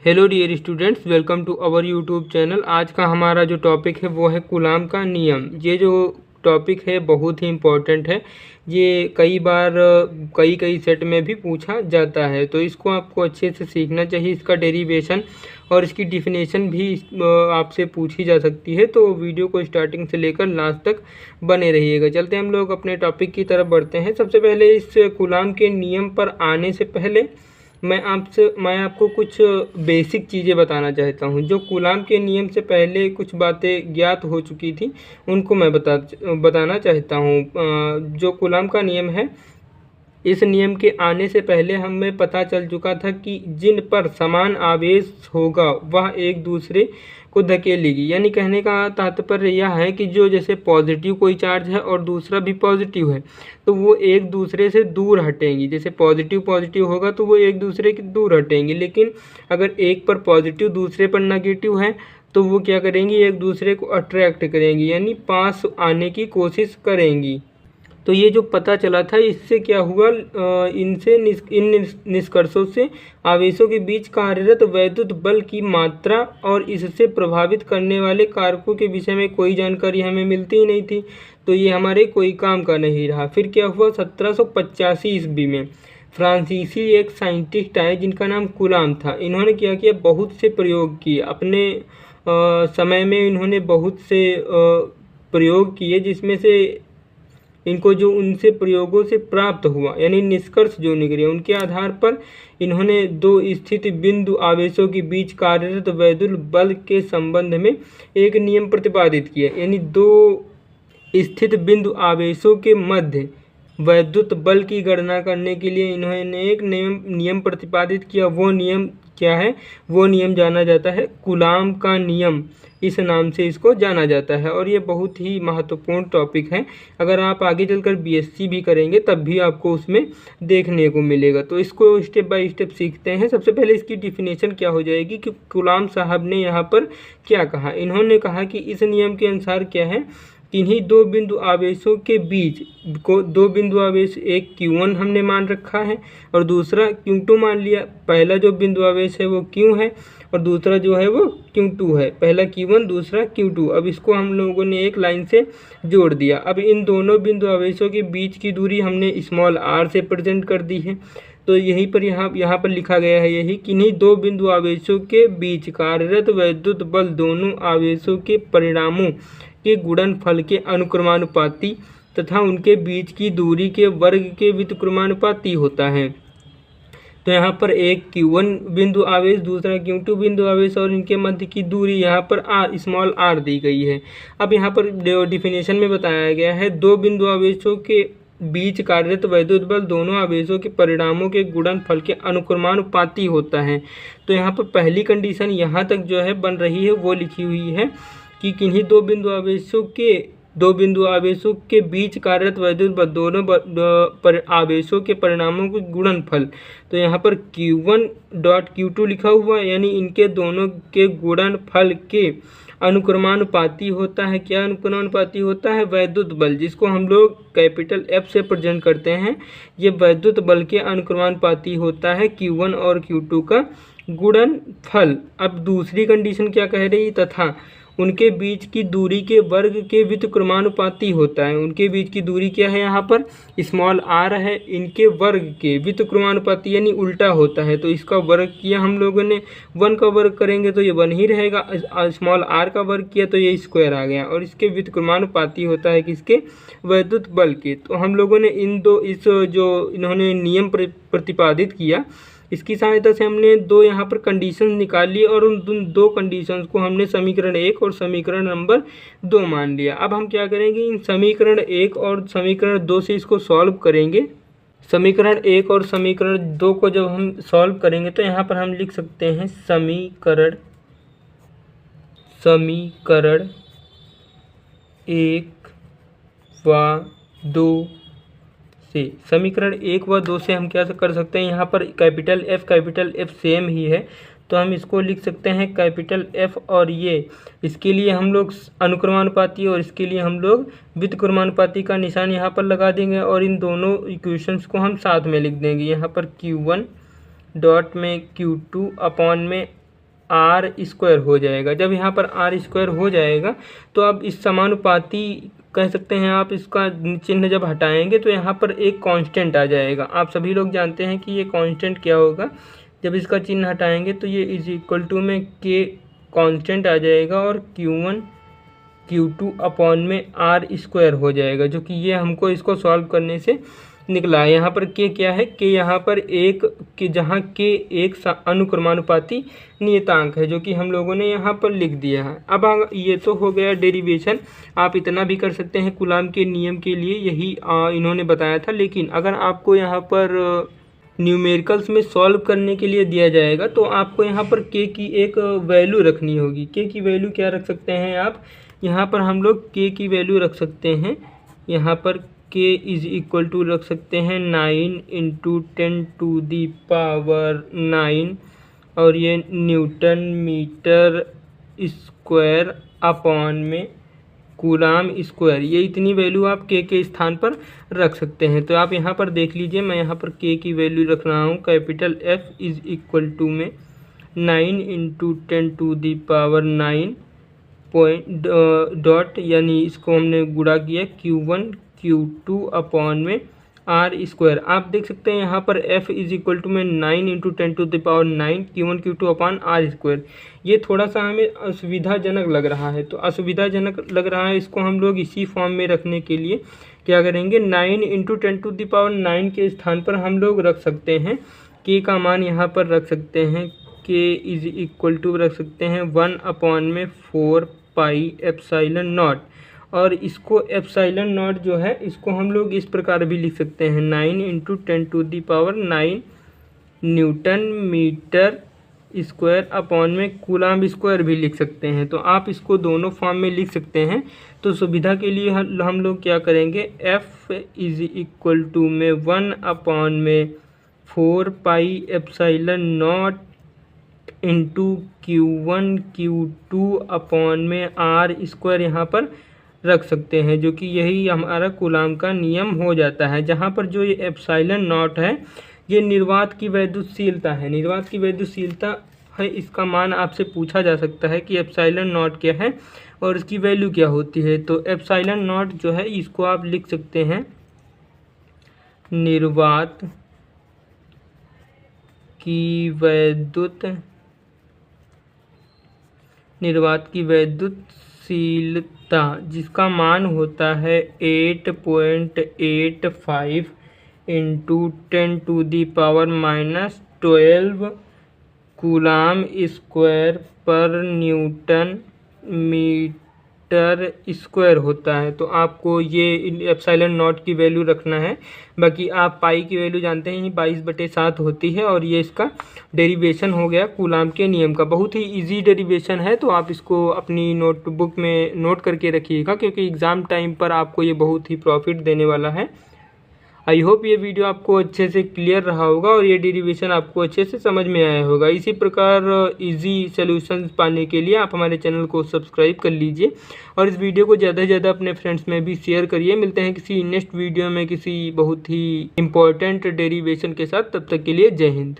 Hello dear students, welcome to our YouTube channel. आज का हमारा जो टॉपिक है वो है कूलाम का नियम। ये जो टॉपिक है बहुत ही इम्पोर्टेंट है। ये कई बार कई सेट में भी पूछा जाता है, तो इसको आपको अच्छे से सीखना चाहिए। इसका डेरिवेशन और इसकी डिफिनेशन भी आपसे पूछी जा सकती है, तो वीडियो को स्टार्टिंग से लेकर लास्ट तक बने रहिएगा। चलते हम लोग अपने टॉपिक की तरफ बढ़ते हैं। सबसे पहले इस कूलाम के नियम पर आने से पहले मैं आपको कुछ बेसिक चीज़ें बताना चाहता हूँ। जो कूलाम के नियम से पहले कुछ बातें ज्ञात हो चुकी थी, उनको मैं बताना चाहता हूँ। जो कूलाम का नियम है, इस नियम के आने से पहले हमें पता चल चुका था कि जिन पर समान आवेश होगा वह एक दूसरे को धकेलेगी। यानी कहने का तात्पर्य यह है कि जो जैसे पॉजिटिव कोई चार्ज है और दूसरा भी पॉजिटिव है, तो वो एक दूसरे से दूर हटेंगी। जैसे पॉजिटिव होगा तो वो एक दूसरे के दूर हटेंगी, लेकिन अगर एक पर पॉजिटिव दूसरे पर नेगेटिव है तो वो क्या करेंगी, एक दूसरे को अट्रैक्ट करेंगी, यानी पास आने की कोशिश करेंगी। तो ये जो पता चला था, इससे क्या हुआ, इन निष्कर्षों से आवेशों के बीच कार्यरत वैद्युत बल की मात्रा और इससे प्रभावित करने वाले कारकों के विषय में कोई जानकारी हमें मिलती ही नहीं थी, तो ये हमारे कोई काम का नहीं रहा। फिर क्या हुआ, 1785 ईस्वी में फ्रांसीसी एक साइंटिस्ट आए जिनका नाम कूलाम था। इन्होंने क्या किया, बहुत से प्रयोग किए अपने समय में। इन्होंने बहुत से प्रयोग किए, जिसमें से इनको जो उनसे प्रयोगों से प्राप्त हुआ यानी निष्कर्ष जो निकले, उनके आधार पर इन्होंने दो स्थित बिंदु आवेशों के बीच कार्यरत वैद्युत बल के संबंध में एक नियम प्रतिपादित किया। यानी दो स्थित बिंदु आवेशों के मध्य वैद्युत बल की गणना करने के लिए इन्होंने एक नियम प्रतिपादित किया। वो नियम क्या है, वो नियम जाना जाता है कूलाम का नियम। इस नाम से इसको जाना जाता है और ये बहुत ही महत्वपूर्ण टॉपिक है। अगर आप आगे चलकर बीएससी भी करेंगे तब भी आपको उसमें देखने को मिलेगा। तो इसको स्टेप बाय स्टेप सीखते हैं। सबसे पहले इसकी डिफिनेशन क्या हो जाएगी कि कूलाम साहब ने यहाँ पर क्या कहा। इन्होंने कहा कि इस नियम के अनुसार क्या है, किन्हीं दो बिंदु आवेशों के बीच को दो बिंदु आवेश, एक Q1 हमने मान रखा है और दूसरा Q2 मान लिया। पहला जो बिंदु आवेश है वो Q है और दूसरा जो है वो Q2 है। पहला Q1, दूसरा Q2। अब इसको हम लोगों ने एक लाइन से जोड़ दिया। अब इन दोनों बिंदु आवेशों के बीच की दूरी हमने स्मॉल r से प्रेजेंट कर दी है। तो यहीं पर यहाँ पर लिखा गया है यही, किन्हीं दो बिंदु आवेशों के बीच कार्यरत वैद्युत बल दोनों आवेशों के परिणामों के गुणनफल के अनुक्रमानुपाती तथा उनके बीच की दूरी के वर्ग के व्युत्क्रमानुपाती होता है। तो यहाँ पर एक Q1 बिंदु आवेश, दूसरा Q2 बिंदु आवेश और इनके मध्य की दूरी यहाँ पर स्मॉल r दी गई है। अब यहाँ पर डिफिनेशन में बताया गया है, दो बिंदु आवेशों के बीच कार्यरत वैद्युत बल दोनों आवेशों के परिणामों के गुणनफल के अनुक्रमानुपाती होता है। तो यहाँ पर पहली कंडीशन यहाँ तक जो है बन रही है वो लिखी हुई है कि किन्हीं दो बिंदु आवेशों के बीच कार्यरत वैद्युत बल दोनों आवेशों के परिणामों के गुणनफल। तो यहाँ पर Q1.Q2 लिखा हुआ है, यानी इनके दोनों के गुणनफल के अनुक्रमानुपाती होता है। क्या अनुक्रमानुपाती होता है, वैद्युत बल, जिसको हम लोग कैपिटल F से प्रेजेंट करते हैं। ये वैद्युत बल के अनुक्रमानुपाती होता है Q1 और Q2 का गुणनफल। अब दूसरी कंडीशन क्या कह रही, तथा उनके बीच की दूरी के वर्ग के व्युत्क्रमानुपाती होता है। उनके बीच की दूरी क्या है, यहाँ पर स्मॉल r है, इनके वर्ग के व्युत्क्रमानुपाती यानी उल्टा होता है। तो इसका वर्ग किया हम लोगों ने, 1 का वर्ग करेंगे तो ये 1 ही रहेगा, स्मॉल r का वर्ग किया तो ये स्क्वायर आ गया, और इसके व्युत्क्रमानुपाती होता है किसके, वैद्युत बल के। तो हम लोगों ने इस जो इन्होंने नियम प्रतिपादित किया, इसकी सहायता से हमने दो यहाँ पर कंडीशन निकाल ली और उन दो कंडीशंस को हमने समीकरण 1 और समीकरण नंबर 2 मान लिया। अब हम क्या करेंगे, इन समीकरण 1 और समीकरण 2 से इसको सॉल्व करेंगे। समीकरण 1 और समीकरण 2 को जब हम सॉल्व करेंगे तो यहाँ पर हम लिख सकते हैं समीकरण 1 व 2 से। समीकरण 1 व 2 से हम क्या कर सकते हैं, यहाँ पर कैपिटल F सेम ही है, तो हम इसको लिख सकते हैं कैपिटल F, और ये इसके लिए हम लोग अनुक्रमानुपाती और इसके लिए हम लोग व्युत्क्रमानुपाती का निशान यहाँ पर लगा देंगे और इन दोनों इक्वेशंस को हम साथ में लिख देंगे। यहाँ पर Q1 डॉट में Q2 अपॉन में आर स्क्वायर हो जाएगा। जब यहाँ पर आर स्क्वायर हो जाएगा तो अब इस समानुपाती कह सकते हैं आप, इसका चिन्ह जब हटाएंगे तो यहाँ पर एक कांस्टेंट आ जाएगा। आप सभी लोग जानते हैं कि ये कांस्टेंट क्या होगा। जब इसका चिन्ह हटाएंगे तो ये इज इक्वल टू में के कांस्टेंट आ जाएगा और Q1 Q2 अपॉन में आर स्क्वायर हो जाएगा, जो कि ये हमको इसको सॉल्व करने से निकला है। यहाँ पर के क्या है, के यहाँ पर एक के, जहाँ के एक अनुक्रमानुपाती नियतांक है, जो कि हम लोगों ने यहाँ पर लिख दिया है। अब ये तो हो गया डेरिवेशन। आप इतना भी कर सकते हैं कूलाम के नियम के लिए, यही इन्होंने बताया था। लेकिन अगर आपको यहाँ पर न्यूमेरिकल्स में सॉल्व करने के लिए दिया जाएगा तो आपको यहाँ पर के की एक वैल्यू रखनी होगी। के की वैल्यू क्या रख सकते हैं आप, यहाँ पर हम लोग के की वैल्यू रख सकते हैं, यहाँ पर के इज इक्वल टू रख सकते हैं 9 × 10⁹ और ये न्यूटन मीटर स्क्वायर अपॉन में कूलाम स्क्वायर। ये इतनी वैल्यू आप के स्थान पर रख सकते हैं। तो आप यहाँ पर देख लीजिए, मैं यहाँ पर के की वैल्यू रख रहा हूँ। Capital F is equal to में 9 × 10⁹ डॉट, यानी इसको हमने गुणा किया Q1 Q2 अपॉन में आर स्क्वायर। आप देख सकते हैं यहाँ पर F इज इक्वल टू में 9 × 10⁹ Q1 Q2 upon are square. ये थोड़ा सा हमें असुविधाजनक लग रहा है, तो असुविधाजनक लग रहा है, इसको हम लोग इसी फॉर्म में रखने के लिए क्या करेंगे, 9 × 10⁹ के स्थान पर हम लोग रख सकते हैं के का मान यहाँ पर रख सकते हैं, के इज इक्वल टू रख सकते हैं 1/4 पाई एप्सिलॉन नॉट। और इसको एप्सिलॉन नॉट जो है इसको हम लोग इस प्रकार भी लिख सकते हैं 9 × 10⁹ न्यूटन मीटर स्क्वायर अपॉन में कूलाम स्क्वायर भी लिख सकते हैं। तो आप इसको दोनों फॉर्म में लिख सकते हैं। तो सुविधा के लिए हम लोग क्या करेंगे, F इज इक्वल टू में 1/4 pi epsilon not into Q1 Q2 upon में आर स्क्वायर यहाँ पर रख सकते हैं, जो कि यही हमारा कूलाम का नियम हो जाता है। जहाँ पर जो ये एप्सिलॉन नॉट है ये निर्वात की वैद्युतशीलता है, निर्वात की वैद्युतशीलता है। इसका मान आपसे पूछा जा सकता है कि एप्सिलॉन नॉट क्या है और इसकी वैल्यू क्या होती है। तो एप्सिलॉन नॉट जो है इसको आप लिख सकते हैं निर्वात की वैद्युतशीलता, जिसका मान होता है 8.85 × 10⁻⁻12 कूलाम स्क्वायर पर न्यूटन मीटर स्क्वायर होता है। तो आपको ये एप्सिलॉन नॉट की वैल्यू रखना है। बाकी आप पाई की वैल्यू जानते हैं 22/7 होती है। और ये इसका डेरिवेशन हो गया कूलाम के नियम का। बहुत ही इजी डेरिवेशन है, तो आप इसको अपनी नोटबुक में नोट करके रखिएगा, क्योंकि एग्ज़ाम टाइम पर आपको ये बहुत ही प्रॉफिट देने वाला है। आई होप ये वीडियो आपको अच्छे से क्लियर रहा होगा और ये डेरिवेशन आपको अच्छे से समझ में आया होगा। इसी प्रकार इजी सॉल्यूशंस पाने के लिए आप हमारे चैनल को सब्सक्राइब कर लीजिए और इस वीडियो को ज़्यादा से ज़्यादा अपने फ्रेंड्स में भी शेयर करिए। मिलते हैं किसी नेक्स्ट वीडियो में किसी बहुत ही इम्पोर्टेंट डेरिवेशन के साथ। तब तक के लिए जय हिंद।